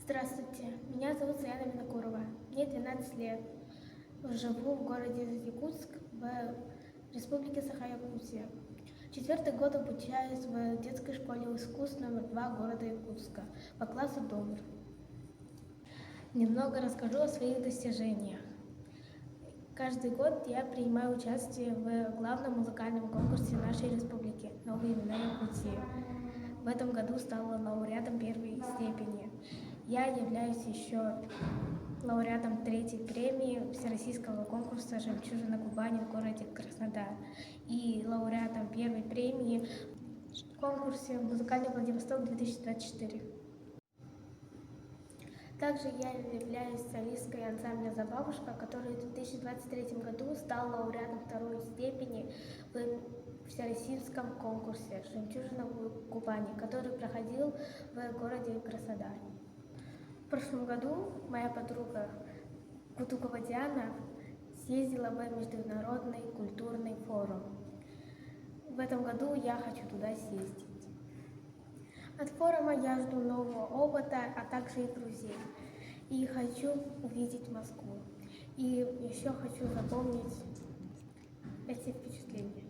Здравствуйте, меня зовут Саяна Винокурова, мне 12 лет. Живу в городе Якутск в Республике Саха-Якутия. 4-й год обучаюсь в детской школе искусств номер 2 города Якутска по классу Добр. Немного расскажу о своих достижениях. Каждый год я принимаю участие в главном музыкальном конкурсе нашей республики «Новые имена Якутии». В этом году стала лауреатом первой степени. Я являюсь еще лауреатом 3-й премии Всероссийского конкурса «Жемчужина Кубани» в городе Краснодар и лауреатом 1-й премии в конкурсе «Музыкальный Владивосток-2024». Также я являюсь солисткой ансамбля «Забавушка», который в 2023 году стал лауреатом 2-й степени в Всероссийском конкурсе «Жемчужина Кубани», который проходил в городе Краснодар. В прошлом году моя подруга Кутукова Диана съездила в международный культурный форум. В этом году я хочу туда съездить. От форума я жду нового опыта, а также и друзей. И хочу увидеть Москву. И еще хочу запомнить эти впечатления.